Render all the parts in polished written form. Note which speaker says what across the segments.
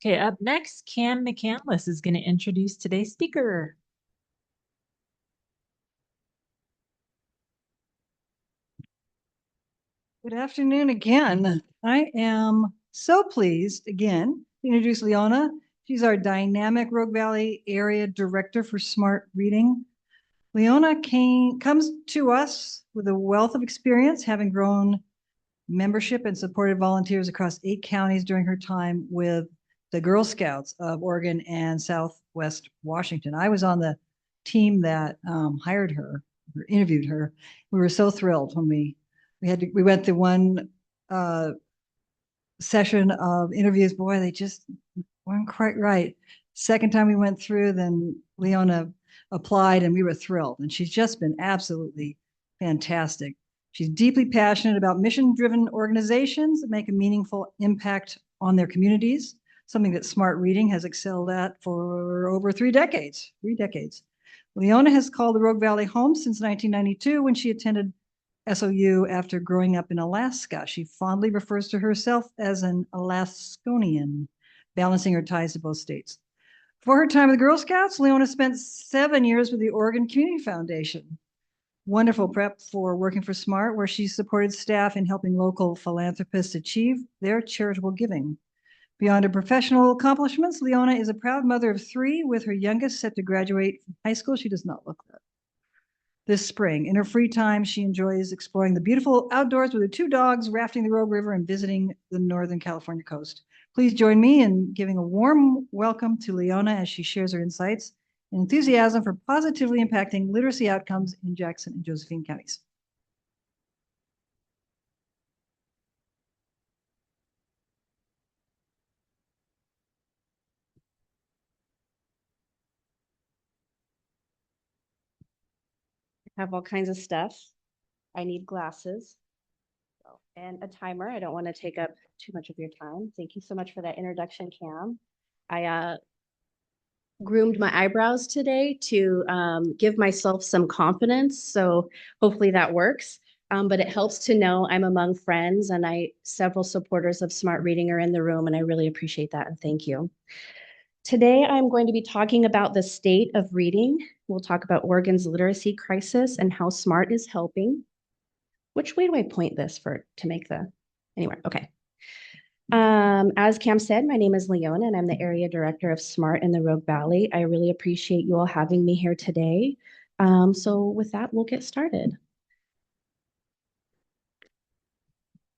Speaker 1: Okay, up next, Cam McCandless is going to introduce today's speaker.
Speaker 2: Good afternoon again. I am so pleased again to introduce Leona. She's our dynamic Rogue Valley Area Director for Smart Reading. Leona comes to us with a wealth of experience, having grown membership and supported volunteers across 8 counties during her time with the Girl Scouts of Oregon and Southwest Washington. I was on the team that hired her or interviewed her. We were so thrilled when we went to one uh, session of interviews. Boy, they just weren't quite right. Second time we went through, then Leona applied and we were thrilled. And she's just been absolutely fantastic. She's deeply passionate about mission-driven organizations that make a meaningful impact on their communities, something that Smart Reading has excelled at for over 3 decades. 3 decades. Leona has called the Rogue Valley home since 1992 when she attended SOU after growing up in Alaska. She fondly refers to herself as an Alaskonian, balancing her ties to both states. For her time with the Girl Scouts, Leona spent 7 years with the Oregon Community Foundation. Wonderful prep for working for SMART, where she supported staff in helping local philanthropists achieve their charitable giving. Beyond her professional accomplishments, Leona is a proud mother of 3, with her youngest set to graduate from high school. She does not look that this spring. In her free time, she enjoys exploring the beautiful outdoors with her 2 dogs, rafting the Rogue River, and visiting the Northern California coast. Please join me in giving a warm welcome to Leona as she shares her insights and enthusiasm for positively impacting literacy outcomes in Jackson and Josephine counties.
Speaker 3: Have all kinds of stuff. I need glasses and a timer. I don't want to take up too much of your time. Thank you so much for that introduction, Cam. I groomed my eyebrows today to give myself some confidence. So hopefully that works. But it helps to know I'm among friends, and several supporters of Smart Reading are in the room, and I really appreciate that. And thank you. Today, I'm going to be talking about the state of reading. We'll talk about Oregon's literacy crisis and how SMART is helping. Which way do I point this to make anyway, okay. As Cam said, my name is Leona and I'm the area director of SMART in the Rogue Valley. I really appreciate you all having me here today. So with that, we'll get started.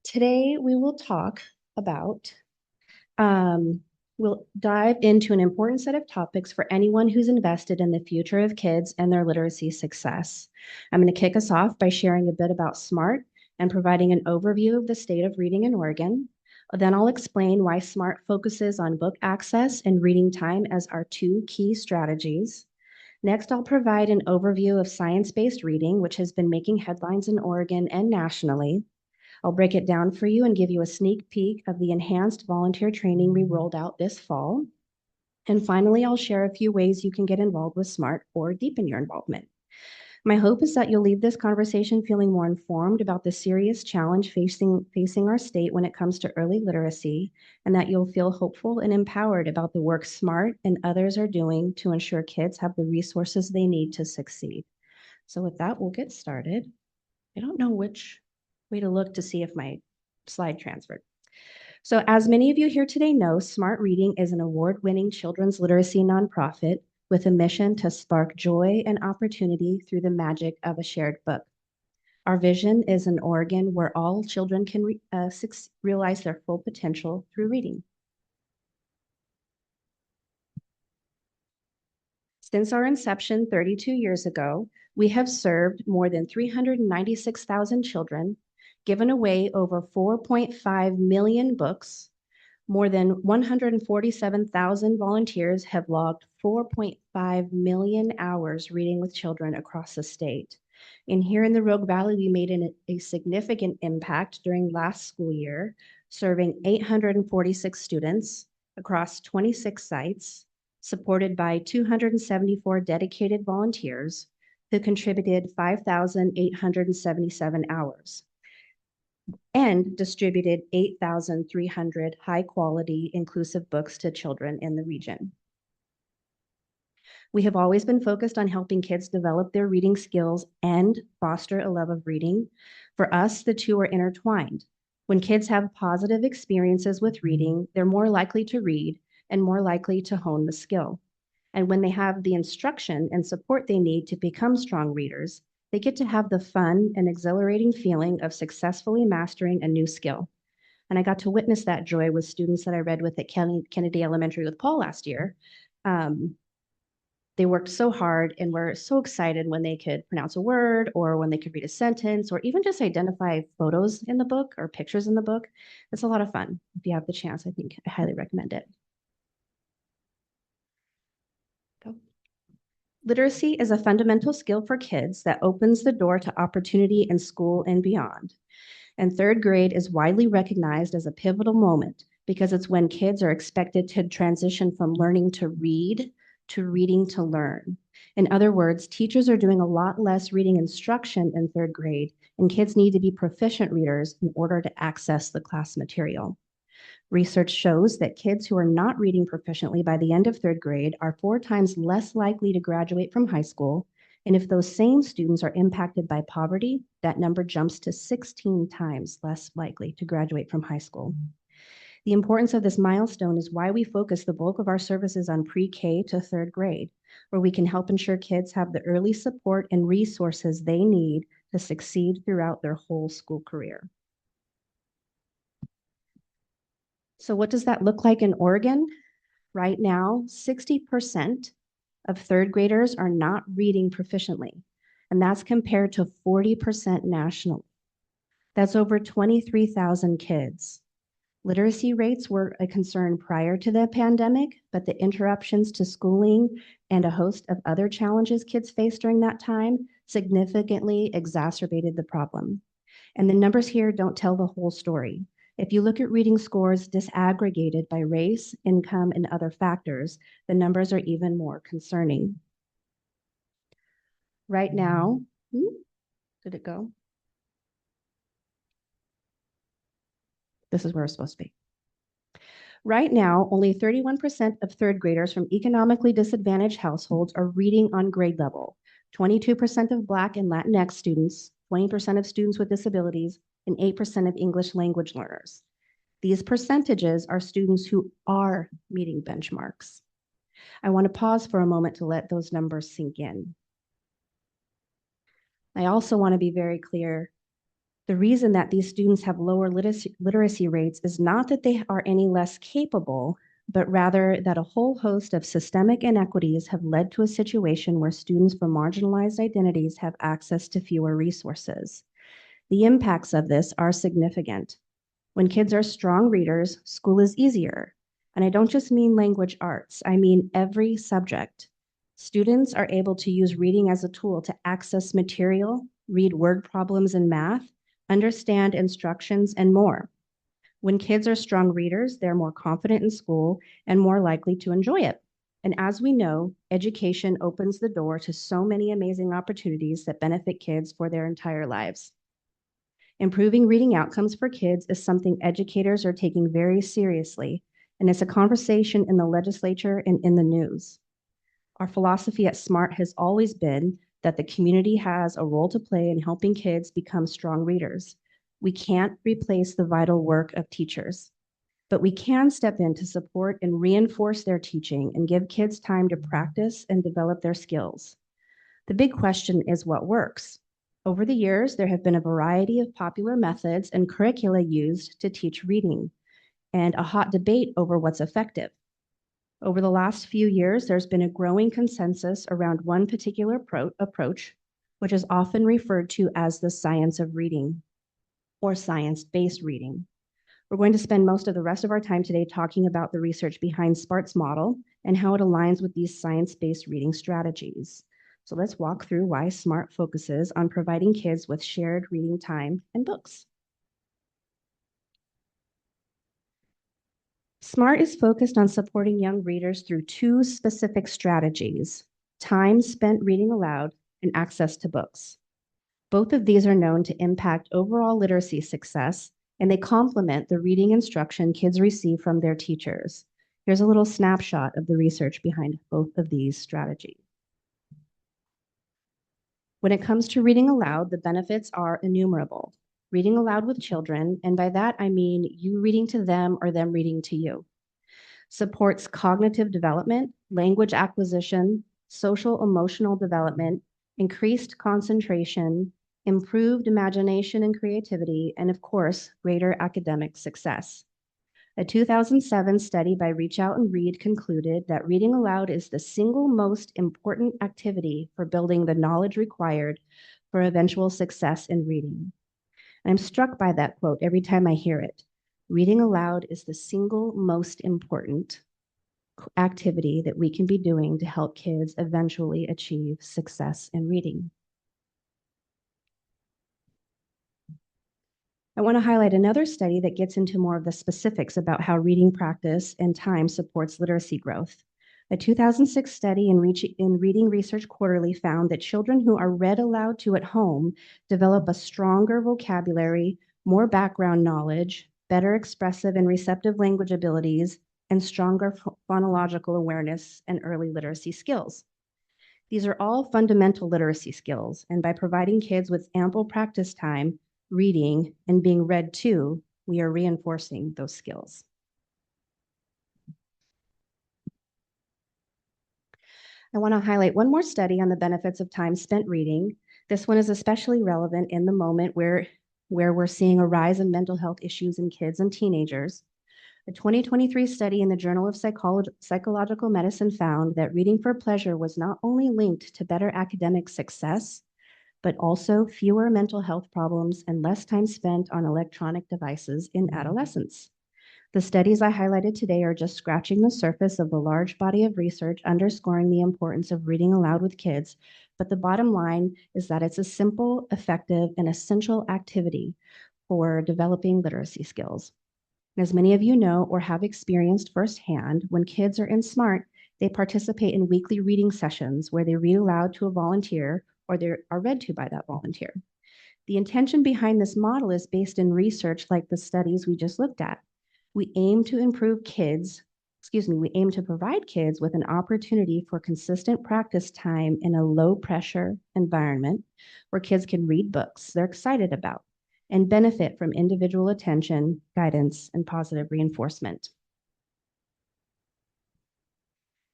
Speaker 3: Today, we will talk about we'll dive into an important set of topics for anyone who's invested in the future of kids and their literacy success. I'm going to kick us off by sharing a bit about SMART and providing an overview of the state of reading in Oregon. Then I'll explain why SMART focuses on book access and reading time as our 2 key strategies. Next, I'll provide an overview of science-based reading, which has been making headlines in Oregon and nationally. I'll break it down for you and give you a sneak peek of the enhanced volunteer training we rolled out this fall. And finally, I'll share a few ways you can get involved with SMART or deepen your involvement. My hope is that you'll leave this conversation feeling more informed about the serious challenge facing our state when it comes to early literacy, and that you'll feel hopeful and empowered about the work SMART and others are doing to ensure kids have the resources they need to succeed. So with that, we'll get started. I don't know which way to look to see if my slide transferred. So as many of you here today know, Smart Reading is an award-winning children's literacy nonprofit with a mission to spark joy and opportunity through the magic of a shared book. Our vision is an Oregon where all children can realize their full potential through reading. Since our inception 32 years ago, we have served more than 396,000 children, given away over 4.5 million books. More than 147,000 volunteers have logged 4.5 million hours reading with children across the state. And here in the Rogue Valley, we made a significant impact during last school year, serving 846 students across 26 sites, supported by 274 dedicated volunteers who contributed 5,877 hours. and distributed 8,300 high-quality inclusive books to children in the region. We have always been focused on helping kids develop their reading skills and foster a love of reading. For us, the two are intertwined. When kids have positive experiences with reading, they're more likely to read and more likely to hone the skill. And when they have the instruction and support they need to become strong readers, they get to have the fun and exhilarating feeling of successfully mastering a new skill. And I got to witness that joy with students that I read with at Kennedy Elementary with Paul last year. They worked so hard and were so excited when they could pronounce a word or when they could read a sentence or even just identify photos in the book or pictures in the book. It's a lot of fun. If you have the chance, I think I highly recommend it. Go. Literacy is a fundamental skill for kids that opens the door to opportunity in school and beyond. And third grade is widely recognized as a pivotal moment because it's when kids are expected to transition from learning to read to reading to learn. In other words, teachers are doing a lot less reading instruction in third grade, and kids need to be proficient readers in order to access the class material. Research shows that kids who are not reading proficiently by the end of third grade are 4 times less likely to graduate from high school. And if those same students are impacted by poverty, that number jumps to 16 times less likely to graduate from high school. The importance of this milestone is why we focus the bulk of our services on pre-K to third grade, where we can help ensure kids have the early support and resources they need to succeed throughout their whole school career. So what does that look like in Oregon? Right now, 60% of third graders are not reading proficiently, and that's compared to 40% nationally. That's over 23,000 kids. Literacy rates were a concern prior to the pandemic, but the interruptions to schooling and a host of other challenges kids faced during that time significantly exacerbated the problem. And the numbers here don't tell the whole story. If you look at reading scores disaggregated by race, income, and other factors, the numbers are even more concerning. Right now, did it go? This is where it's supposed to be. Right now, only 31% of third graders from economically disadvantaged households are reading on grade level. 22% of Black and Latinx students, 20% of students with disabilities, and 8% of English language learners. These percentages are students who are meeting benchmarks. I want to pause for a moment to let those numbers sink in. I also want to be very clear. The reason that these students have lower literacy rates is not that they are any less capable, but rather that a whole host of systemic inequities have led to a situation where students from marginalized identities have access to fewer resources. The impacts of this are significant. When kids are strong readers, school is easier. And I don't just mean language arts, I mean every subject. Students are able to use reading as a tool to access material, read word problems in math, understand instructions, and more. When kids are strong readers, they're more confident in school and more likely to enjoy it. And as we know, education opens the door to so many amazing opportunities that benefit kids for their entire lives. Improving reading outcomes for kids is something educators are taking very seriously, and it's a conversation in the legislature and in the news. Our philosophy at SMART has always been that the community has a role to play in helping kids become strong readers. We can't replace the vital work of teachers, but we can step in to support and reinforce their teaching and give kids time to practice and develop their skills. The big question is what works. Over the years, there have been a variety of popular methods and curricula used to teach reading, and a hot debate over what's effective. Over the last few years, there's been a growing consensus around one particular approach, which is often referred to as the science of reading or science-based reading. We're going to spend most of the rest of our time today talking about the research behind SMART's model and how it aligns with these science-based reading strategies. So let's walk through why SMART focuses on providing kids with shared reading time and books. SMART is focused on supporting young readers through 2 specific strategies: time spent reading aloud and access to books. Both of these are known to impact overall literacy success, and they complement the reading instruction kids receive from their teachers. Here's a little snapshot of the research behind both of these strategies. When it comes to reading aloud, the benefits are innumerable. Reading aloud with children, and by that I mean you reading to them or them reading to you, supports cognitive development, language acquisition, social emotional development, increased concentration, improved imagination and creativity, and of course, greater academic success. A 2007 study by Reach Out and Read concluded that reading aloud is the single most important activity for building the knowledge required for eventual success in reading. And I'm struck by that quote every time I hear it. Reading aloud is the single most important activity that we can be doing to help kids eventually achieve success in reading. I want to highlight another study that gets into more of the specifics about how reading practice and time supports literacy growth. A 2006 study in Reading Research Quarterly found that children who are read aloud to at home develop a stronger vocabulary, more background knowledge, better expressive and receptive language abilities, and stronger phonological awareness and early literacy skills. These are all fundamental literacy skills, and by providing kids with ample practice time, reading, and being read to, we are reinforcing those skills. I want to highlight one more study on the benefits of time spent reading. This one is especially relevant in the moment where we're seeing a rise in mental health issues in kids and teenagers. A 2023 study in the Journal of Psychological Medicine found that reading for pleasure was not only linked to better academic success, but also fewer mental health problems and less time spent on electronic devices in adolescence. The studies I highlighted today are just scratching the surface of the large body of research underscoring the importance of reading aloud with kids, but the bottom line is that it's a simple, effective, and essential activity for developing literacy skills. As many of you know or have experienced firsthand, when kids are in SMART, they participate in weekly reading sessions where they read aloud to a volunteer or they are read to by that volunteer. The intention behind this model is based in research like the studies we just looked at. We aim to provide kids with an opportunity for consistent practice time in a low pressure environment where kids can read books they're excited about and benefit from individual attention, guidance, and positive reinforcement.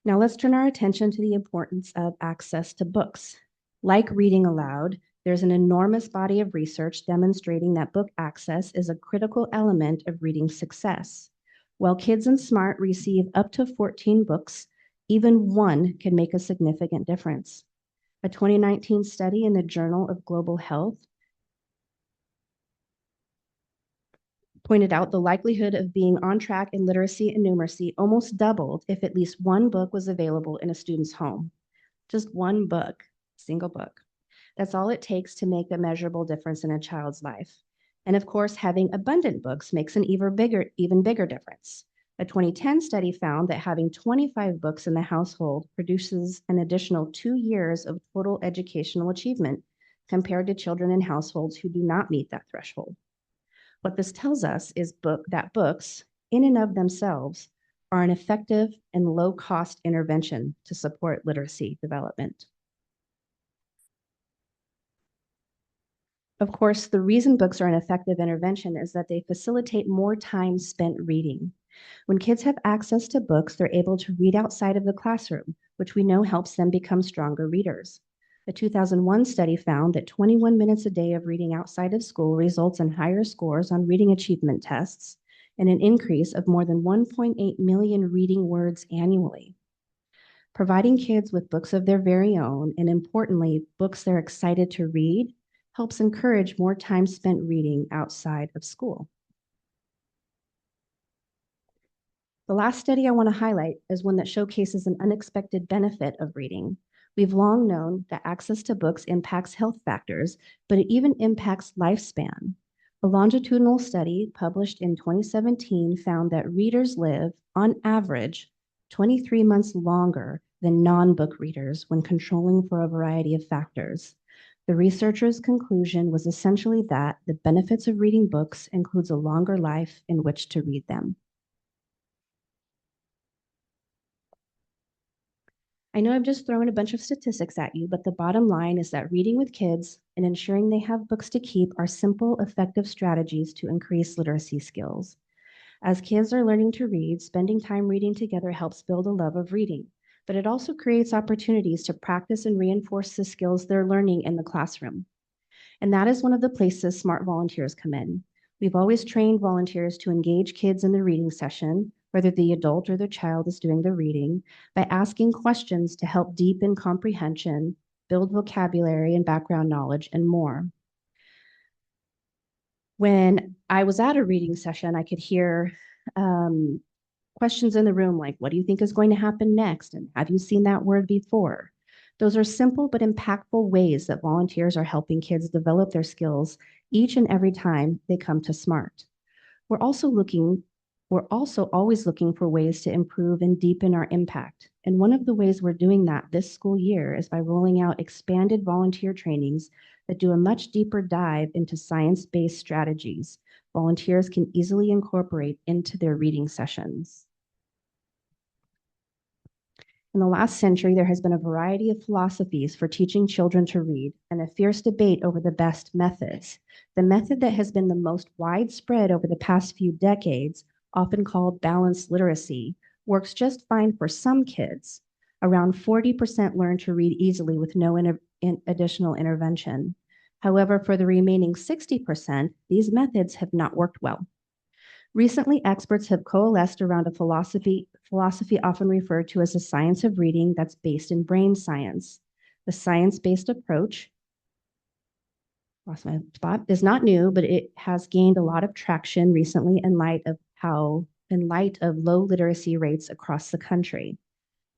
Speaker 3: Now let's turn our attention to the importance of access to books. Like reading aloud, there's an enormous body of research demonstrating that book access is a critical element of reading success. While kids in SMART receive up to 14 books, even one can make a significant difference. A 2019 study in the Journal of Global Health pointed out the likelihood of being on track in literacy and numeracy almost doubled if at least one book was available in a student's home. Just one book, single book. That's all it takes to make a measurable difference in a child's life. And of course, having abundant books makes an even bigger difference. A 2010 study found that having 25 books in the household produces an additional 2 years of total educational achievement compared to children in households who do not meet that threshold. What this tells us is that books, in and of themselves, are an effective and low-cost intervention to support literacy development. Of course, the reason books are an effective intervention is that they facilitate more time spent reading. When kids have access to books, they're able to read outside of the classroom, which we know helps them become stronger readers. A 2001 study found that 21 minutes a day of reading outside of school results in higher scores on reading achievement tests and an increase of more than 1.8 million reading words annually. Providing kids with books of their very own, and importantly, books they're excited to read, helps encourage more time spent reading outside of school. The last study I want to highlight is one that showcases an unexpected benefit of reading. We've long known that access to books impacts health factors, but it even impacts lifespan. A longitudinal study published in 2017 found that readers live, on average, 23 months longer than non-book readers when controlling for a variety of factors. The researchers' conclusion was essentially that the benefits of reading books includes a longer life in which to read them. I know I've just thrown a bunch of statistics at you, but the bottom line is that reading with kids and ensuring they have books to keep are simple, effective strategies to increase literacy skills. As kids are learning to read, spending time reading together helps build a love of reading, but it also creates opportunities to practice and reinforce the skills they're learning in the classroom. And that is one of the places smart volunteers come in. We've always trained volunteers to engage kids in the reading session, whether the adult or the child is doing the reading, by asking questions to help deepen comprehension, build vocabulary and background knowledge, and more. When I was at a reading session, I could hear questions in the room like, what do you think is going to happen next? And have you seen that word before? Those are simple but impactful ways that volunteers are helping kids develop their skills each and every time they come to SMART. We're also always looking for ways to improve and deepen our impact. And one of the ways we're doing that this school year is by rolling out expanded volunteer trainings that do a much deeper dive into science-based strategies volunteers can easily incorporate into their reading sessions. In the last century, there has been a variety of philosophies for teaching children to read and a fierce debate over the best methods. The method that has been the most widespread over the past few decades, often called balanced literacy, works just fine for some kids. Around 40% learn to read easily with no additional intervention. However, for the remaining 60%, these methods have not worked well. Recently, experts have coalesced around a philosophy often referred to as the science of reading that's based in brain science. The science-based approach, lost my spot, is not new, but it has gained a lot of traction recently in light of low literacy rates across the country.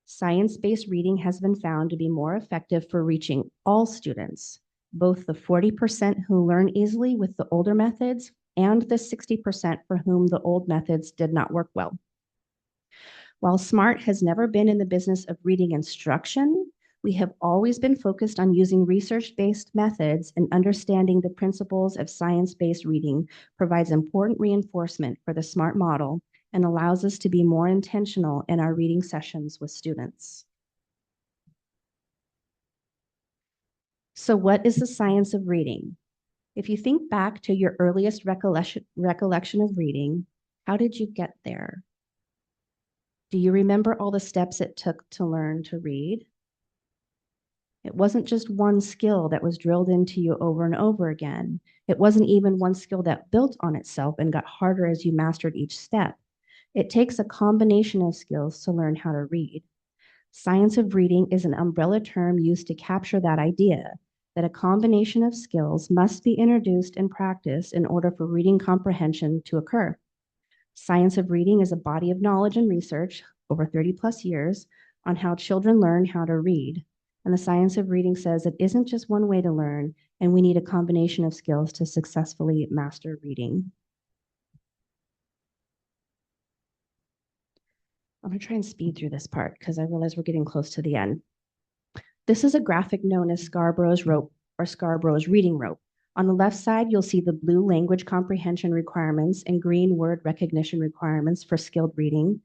Speaker 3: Science-based reading has been found to be more effective for reaching all students, both the 40% who learn easily with the older methods and the 60% for whom the old methods did not work well. While SMART has never been in the business of reading instruction, we have always been focused on using research-based methods, and understanding the principles of science-based reading provides important reinforcement for the SMART model and allows us to be more intentional in our reading sessions with students. So what is the science of reading? If you think back to your earliest recollection of reading, how did you get there? Do you remember all the steps it took to learn to read? It wasn't just one skill that was drilled into you over and over again. It wasn't even one skill that built on itself and got harder as you mastered each step. It takes a combination of skills to learn how to read. Science of reading is an umbrella term used to capture that idea, that a combination of skills must be introduced and practiced in order for reading comprehension to occur. Science of reading is a body of knowledge and research over 30 plus years on how children learn how to read. And the science of reading says it isn't just one way to learn, and we need a combination of skills to successfully master reading. I'm gonna try and speed through this part because I realize we're getting close to the end. This is a graphic known as Scarborough's rope, or Scarborough's reading rope. On the left side, you'll see the blue language comprehension requirements and green word recognition requirements for skilled reading.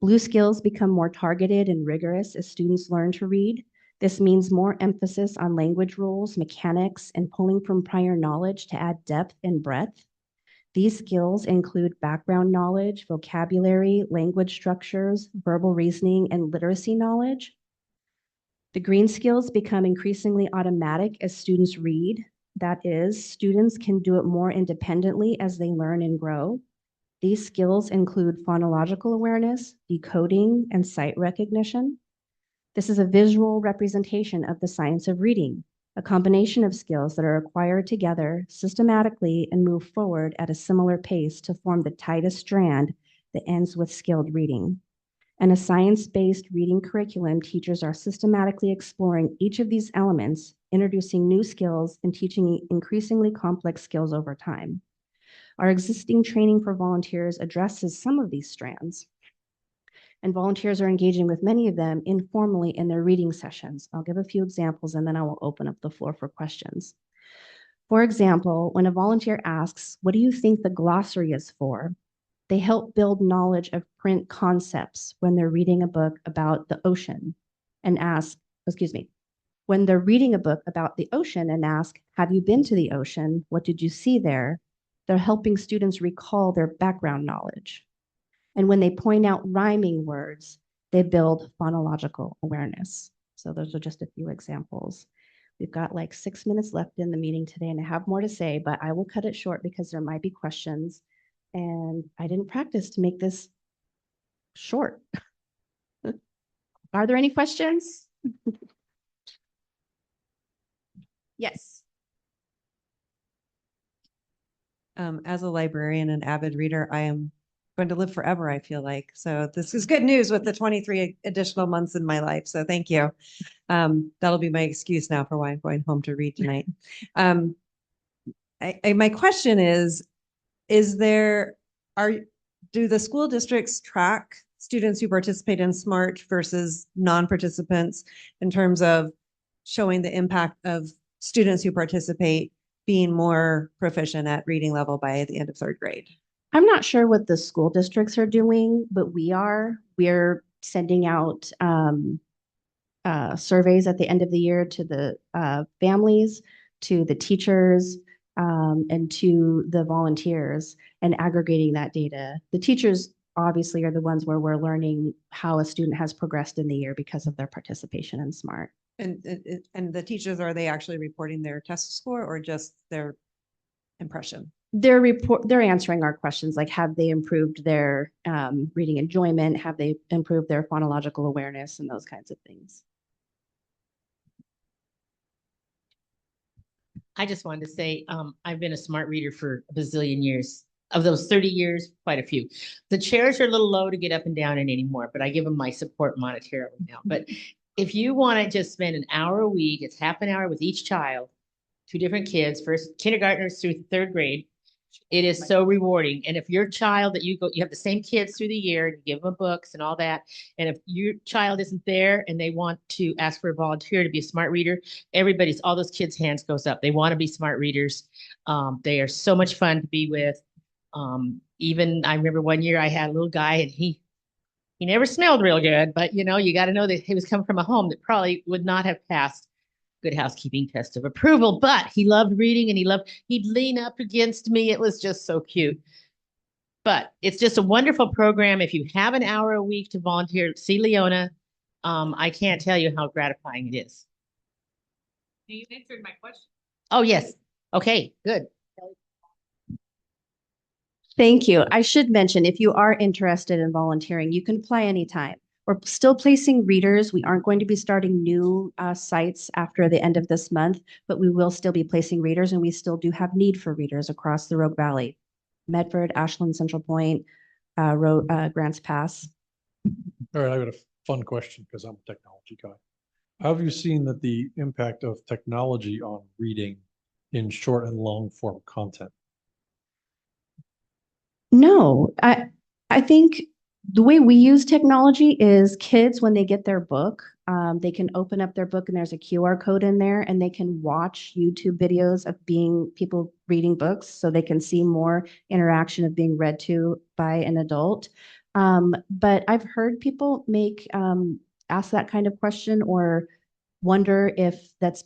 Speaker 3: Blue skills become more targeted and rigorous as students learn to read. This means more emphasis on language rules, mechanics, and pulling from prior knowledge to add depth and breadth. These skills include background knowledge, vocabulary, language structures, verbal reasoning, and literacy knowledge. The green skills become increasingly automatic as students read. That is, students can do it more independently as they learn and grow. These skills include phonological awareness, decoding, and sight recognition. This is a visual representation of the science of reading, a combination of skills that are acquired together systematically and move forward at a similar pace to form the tightest strand that ends with skilled reading. And a science-based reading curriculum, teachers are systematically exploring each of these elements, introducing new skills and teaching increasingly complex skills over time. Our existing training for volunteers addresses some of these strands. and volunteers are engaging with many of them informally in their reading sessions. I'll give a few examples and then I will open up the floor for questions. For example, when a volunteer asks, "What do you think the glossary is for?" they help build knowledge of print concepts when they're reading a book about the ocean and ask, excuse me, when they're reading a book about the ocean and ask, "Have you been to the ocean? What did you see there?" They're helping students recall their background knowledge. And when they point out rhyming words, they build phonological awareness. So those are just a few examples. We've got like 6 minutes left in the meeting today, and I have more to say, but I will cut it short because there might be questions. And I didn't practice to make this short. Are there any questions? Yes.
Speaker 4: As a librarian and avid reader, I am going to live forever, I feel like. So this is good news with the 23 additional months in my life. So thank you. That'll be my excuse now for why I'm going home to read tonight. My question is do the school districts track students who participate in SMART versus non-participants in terms of showing the impact of students who participate being more proficient at reading level by the end of third grade?
Speaker 3: I'm not sure what the school districts are doing, but we're sending out surveys at the end of the year to the families, to the teachers, and to the volunteers, and aggregating that data. The teachers obviously are the ones where we're learning how a student has progressed in the year because of their participation in SMART.
Speaker 4: And the teachers, are they actually reporting their test score or just their impression?
Speaker 3: They're answering our questions, like have they improved their reading enjoyment? Have they improved their phonological awareness and those kinds of things?
Speaker 5: I just wanted to say, I've been a smart reader for a bazillion years. Of those 30 years, quite a few. The chairs are a little low to get up and down in anymore, but I give them my support monetarily now. But if you want to just spend an hour a week, it's half an hour with each child, 2 different kids, first kindergartners through third grade. It is so rewarding. And if your child you have the same kids through the year, you give them books and all that. And if your child isn't there and they want to ask for a volunteer to be a smart reader, all those kids' hands goes up. They want to be smart readers. They are so much fun to be with. Even I remember one year I had a little guy and he never smelled real good, but you got to know that he was coming from a home that probably would not have passed Good Housekeeping test of approval, but he loved reading and he'd lean up against me. It was just so cute. But it's just a wonderful program. If you have an hour a week to volunteer, see Leona. I can't tell you how gratifying it is.
Speaker 1: You answered my question.
Speaker 5: Oh, yes. Okay, good.
Speaker 3: Thank you. I should mention, if you are interested in volunteering, you can apply anytime. We're still placing readers. We aren't going to be starting new sites after the end of this month, but we will still be placing readers, and we still do have need for readers across the Rogue Valley. Medford, Ashland, Central Point, Grants Pass.
Speaker 6: All right, I got a fun question because I'm a technology guy. Have you seen that the impact of technology on reading in short and long form content?
Speaker 3: No, I think the way we use technology is kids, when they get their book, they can open up their book and there's a QR code in there and they can watch YouTube videos of people reading books so they can see more interaction of being read to by an adult. But I've heard people ask that kind of question or wonder if that's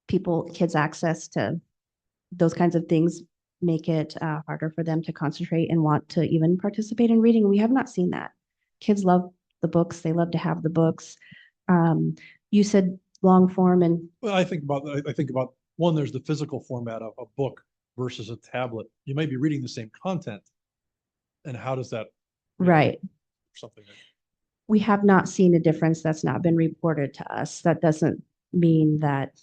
Speaker 3: kids' access to those kinds of things make it harder for them to concentrate and want to even participate in reading. We have not seen that. Kids love the books. They love to have the books. You said long form and.
Speaker 6: Well, I think about one, there's the physical format of a book versus a tablet. You may be reading the same content. And how does that?
Speaker 3: Right.
Speaker 6: Something.
Speaker 3: We have not seen a difference. That's not been reported to us. That doesn't mean that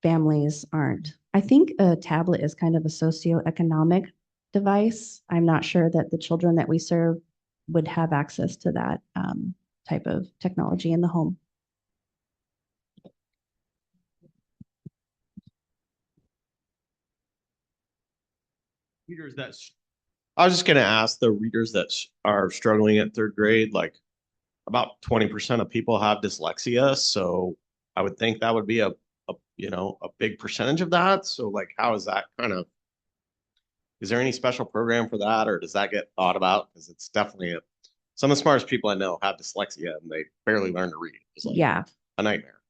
Speaker 3: families aren't. I think a tablet is kind of a socioeconomic device. I'm not sure that the children that we serve would have access to that type of technology in the home.
Speaker 7: Readers I was just going to ask the readers that are struggling at third grade, like about 20% of people have dyslexia. So I would think that would be a big percentage of that. So like, how is that is there any special program for that, or does that get thought about? Because it's definitely some of the smartest people I know have dyslexia and they barely learn to read. It's like
Speaker 3: Yeah,
Speaker 7: a nightmare.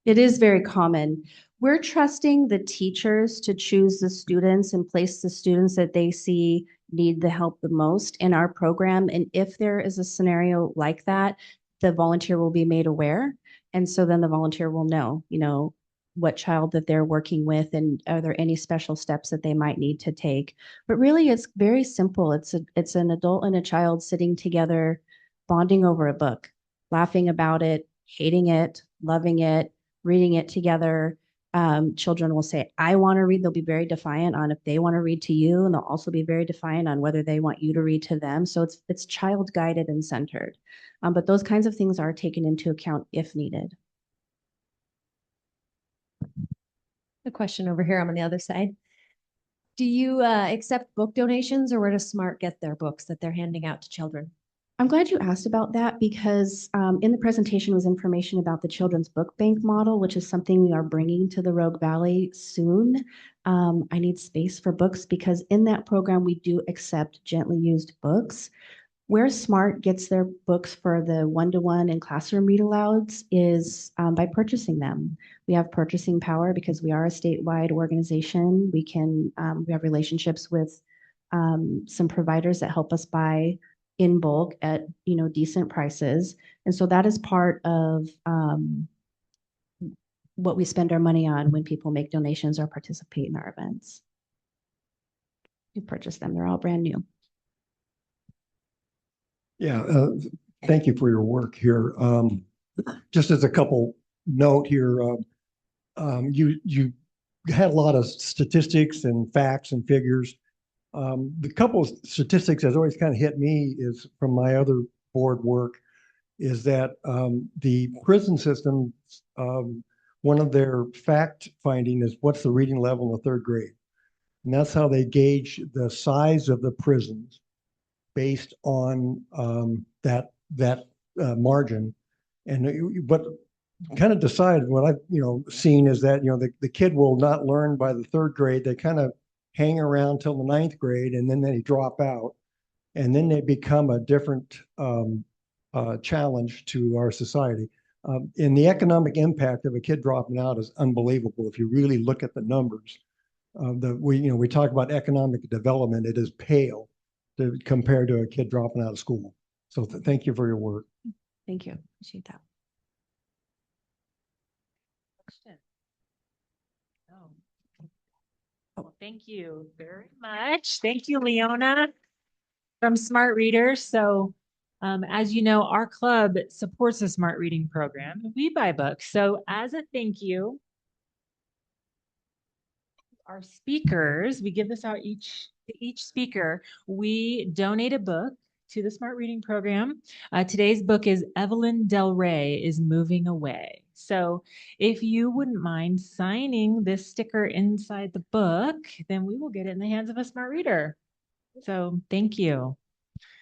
Speaker 3: it is very common. We're trusting the teachers to choose the students and place the students that they see need the help the most in our program. And if there is a scenario like that, the volunteer will be made aware. And so then the volunteer will know, what child that they're working with and are there any special steps that they might need to take. But really it's very simple. It's an adult and a child sitting together, bonding over a book, laughing about it, hating it, loving it, reading it together. Children will say, I want to read. They'll be very defiant on if they want to read to you, and they'll also be very defiant on whether they want you to read to them. So it's child guided and centered. But those kinds of things are taken into account if needed.
Speaker 8: A question over here. I'm on the other side. Do you accept book donations, or where does Smart get their books that they're handing out to children?
Speaker 3: I'm glad you asked about that because in the presentation was information about the Children's Book Bank model, which is something we are bringing to the Rogue Valley soon. I need space for books because in that program, we do accept gently used books. Where Smart gets their books for the one-to-one and classroom read alouds is by purchasing them. We have purchasing power because we are a statewide organization. We have relationships with some providers that help us buy in bulk at decent prices. And so that is part of what we spend our money on when people make donations or participate in our events. We purchase them. They're all brand new.
Speaker 9: Yeah, thank you for your work here. Just as a couple note here, you had a lot of statistics and facts and figures. The couple of statistics that always kind of hit me is from my other board work is that the prison system, one of their fact finding is what's the reading level in the third grade. And that's how they gauge the size of the prisons based on that margin. And but kind of decide what I've seen is that the kid will not learn by the third grade. They kind of hang around till the ninth grade, and then they drop out, and then they become a different challenge to our society. And the economic impact of a kid dropping out is unbelievable if you really look at the numbers. We talk about economic development; it is pale compared to a kid dropping out of school. So thank you for your work.
Speaker 3: Thank you. Appreciate that.
Speaker 1: Oh, thank you very much. Thank you, Leona from Smart Readers. So as you know, our club supports the Smart Reading program. We buy books. So as a thank you, our speakers, we give this out to each speaker. We donate a book to the Smart Reading program. Today's book is Evelyn Del Rey is Moving Away. So if you wouldn't mind signing this sticker inside the book, then we will get it in the hands of a smart reader. So thank you.